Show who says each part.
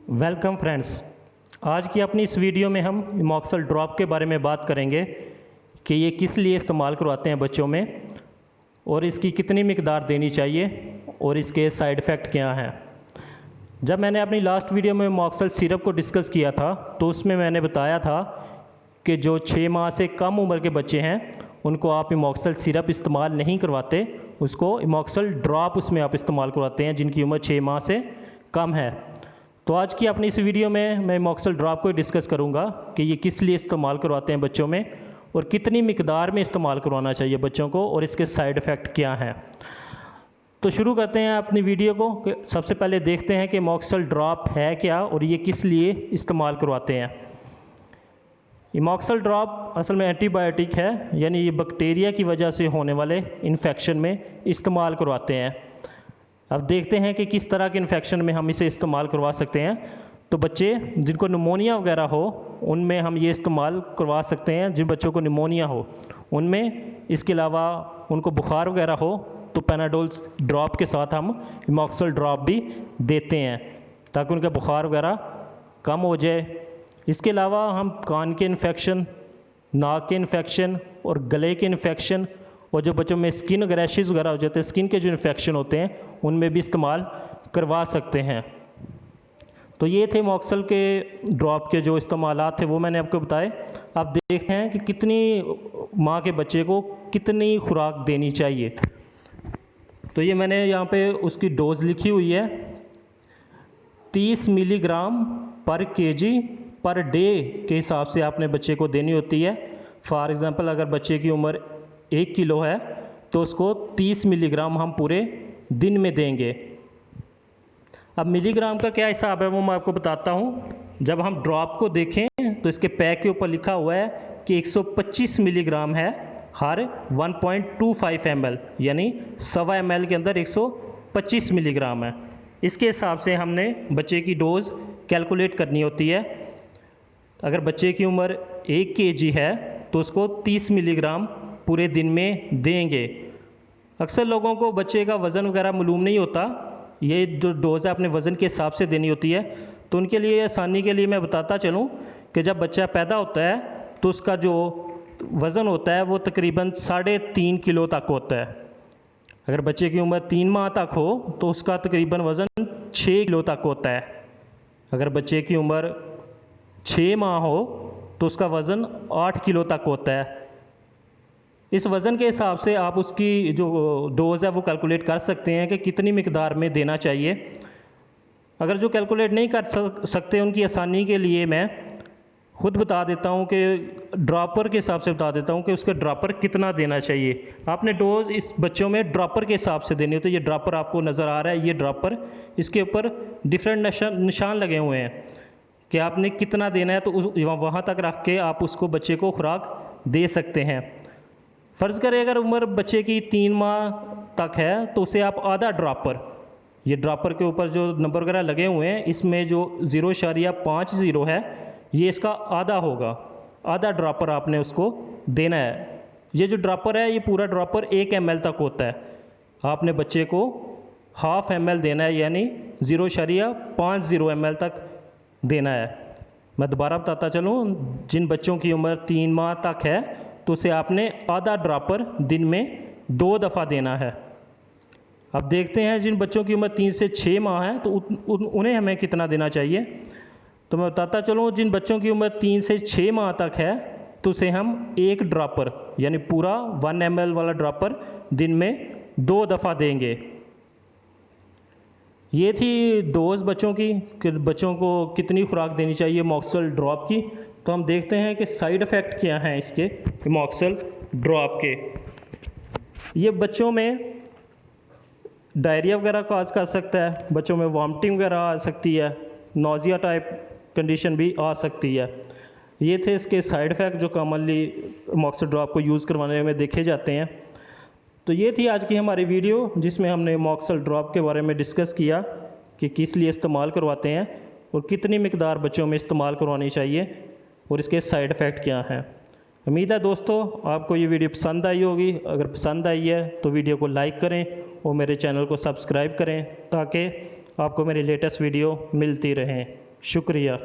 Speaker 1: Welcome friends. आज की अपनी इस वीडियो में हम इमॉक्सल ड्रॉप के बारे में बात करेंगे कि ये किस लिए इस्तेमाल करवाते हैं बच्चों में और इसकी कितनी मिकदार देनी चाहिए और इसके साइड इफ़ेक्ट क्या हैं। जब मैंने अपनी लास्ट वीडियो में इमॉक्सल सिरप को डिस्कस किया था तो उसमें मैंने बताया था कि जो 6 माह से कम उम्र के बच्चे हैं उनको आप इमॉक्सल सिरप इस्तेमाल नहीं करवाते, उसको इमॉक्सल ड्रॉप उसमें आप इस्तेमाल करवाते हैं जिनकी उम्र 6 माह से कम है। तो आज की अपनी इस वीडियो में मैं इमॉक्सल ड्रॉप को डिस्कस करूंगा कि ये किस लिए इस्तेमाल करवाते हैं बच्चों में और कितनी मिकदार में इस्तेमाल करवाना चाहिए बच्चों को और इसके साइड इफ़ेक्ट क्या हैं। तो शुरू करते हैं अपनी वीडियो को। सबसे पहले देखते हैं कि इमॉक्सल ड्रॉप है क्या और ये किस लिए इस्तेमाल करवाते हैं। इमॉक्सल ड्रॉप असल में एंटीबायोटिक है, यानी ये बैक्टीरिया की वजह से होने वाले इन्फेक्शन में इस्तेमाल करवाते हैं। अब देखते हैं कि किस तरह के इन्फेक्शन में हम इसे इस्तेमाल करवा सकते हैं। तो बच्चे जिनको निमोनिया वगैरह हो उनमें हम ये इस्तेमाल करवा सकते हैं। जिन बच्चों को निमोनिया हो उनमें, इसके अलावा उनको बुखार वगैरह हो तो पैनाडोल ड्रॉप के साथ हम इमॉक्सल ड्रॉप भी देते हैं ताकि उनका बुखार वगैरह कम हो जाए। इसके अलावा हम कान के इन्फेक्शन, नाक के इन्फेक्शन और गले के इन्फेक्शन और जो बच्चों में स्किन रैशेज़ वगैरह हो जाते हैं, स्किन के जो इन्फेक्शन होते हैं उनमें भी इस्तेमाल करवा सकते हैं। तो ये थे इमॉक्सल के ड्रॉप के जो इस्तेमालात थे वो मैंने आपको बताए। आप देखते हैं कि कितनी माँ के बच्चे को कितनी खुराक देनी चाहिए। तो ये मैंने यहाँ पे उसकी डोज लिखी हुई है। 30 मिलीग्राम पर केजी पर डे के हिसाब से आपने बच्चे को देनी होती है। फॉर एग्ज़ाम्पल अगर बच्चे की उम्र 1 किलो है तो उसको 30 मिलीग्राम हम पूरे दिन में देंगे। अब मिलीग्राम का क्या हिसाब है वो मैं आपको बताता हूँ। जब हम ड्रॉप को देखें तो इसके पैक के ऊपर लिखा हुआ है कि 125 मिलीग्राम है हर 1.25 ml, यानी 1.25 ml के अंदर 125 मिलीग्राम है। इसके हिसाब से हमने बच्चे की डोज कैलकुलेट करनी होती है। अगर बच्चे की उम्र 1 kg है तो उसको 30 मिलीग्राम पूरे दिन में देंगे। अक्सर लोगों को बच्चे का वज़न वगैरह मालूम नहीं होता, ये जो डोज़ है अपने वज़न के हिसाब से देनी होती है। तो उनके लिए आसानी के लिए मैं बताता चलूँ कि जब बच्चा पैदा होता है तो उसका जो वज़न होता है वो तकरीबन 3.5 किलो तक होता है। अगर बच्चे की उम्र 3 माह तक हो तो उसका तकरीबन वज़न 6 किलो तक होता है। अगर बच्चे की उम्र 6 माह हो तो उसका वज़न 8 किलो तक होता है। इस वज़न के हिसाब से आप उसकी जो डोज़ है वो कैलकुलेट कर सकते हैं कि कितनी मिकदार में देना चाहिए। अगर जो कैलकुलेट नहीं कर सकते उनकी आसानी के लिए मैं खुद बता देता हूँ कि ड्रॉपर के हिसाब से बता देता हूँ कि उसका ड्रॉपर कितना देना चाहिए। आपने डोज़ इस बच्चों में ड्रॉपर के हिसाब से देनी होती है। ये ड्रॉपर आपको नज़र आ रहा है, ये ड्रॉपर, इसके ऊपर डिफरेंट निशान लगे हुए हैं कि आपने कितना देना है। तो वहाँ तक रख के आप उसको बच्चे को खुराक दे सकते हैं। फ़र्ज़ करें अगर उम्र बच्चे की 3 माह तक है तो उसे आप आधा ड्रॉपर, ये ड्रॉपर के ऊपर जो नंबर वगैरह लगे हुए हैं इसमें जो 0.50 है ये इसका आधा होगा। आधा ड्रॉपर आपने उसको देना है। ये जो ड्रॉपर है ये पूरा ड्रॉपर 1 ml तक होता है। आपने बच्चे को ½ ml देना है, यानी 0.50 ml तक देना है। मैं दोबारा बताता चलूँ, जिन बच्चों की उम्र 3 माह तक है तो उसे आपने आधा ड्रॉपर दिन में 2 दफ़ा देना है। अब देखते हैं जिन बच्चों की उम्र 3 से 6 माह है तो उन्हें हमें कितना देना चाहिए। तो मैं बताता चलूँ, जिन बच्चों की उम्र 3 से 6 माह तक है तो उसे हम 1 ड्रॉपर, यानी पूरा 1 ml वाला ड्रॉपर दिन में 2 दफ़ा देंगे। ये थी डोज़ बच्चों की कि बच्चों को कितनी खुराक देनी चाहिए इमॉक्सल ड्रॉप की। तो हम देखते हैं कि साइड इफ़ेक्ट क्या हैं इसके इमॉक्सल ड्रॉप के। ये बच्चों में डायरिया वगैरह काज कर सकता है, बच्चों में वॉमिटिंग वगैरह आ सकती है, नोज़िया टाइप कंडीशन भी आ सकती है। ये थे इसके साइड इफ़ेक्ट जो कॉमनली इमॉक्सल ड्रॉप को यूज़ करवाने में देखे जाते हैं। तो ये थी आज की हमारी वीडियो जिसमें हमने इमॉक्सल ड्रॉप के बारे में डिस्कस किया कि किस लिए इस्तेमाल करवाते हैं और कितनी मिकदार बच्चों में इस्तेमाल करवानी चाहिए और इसके साइड इफ़ेक्ट क्या हैं। उम्मीद है दोस्तों आपको ये वीडियो पसंद आई होगी। अगर पसंद आई है तो वीडियो को लाइक करें और मेरे चैनल को सब्सक्राइब करें ताकि आपको मेरी लेटेस्ट वीडियो मिलती रहें। शुक्रिया।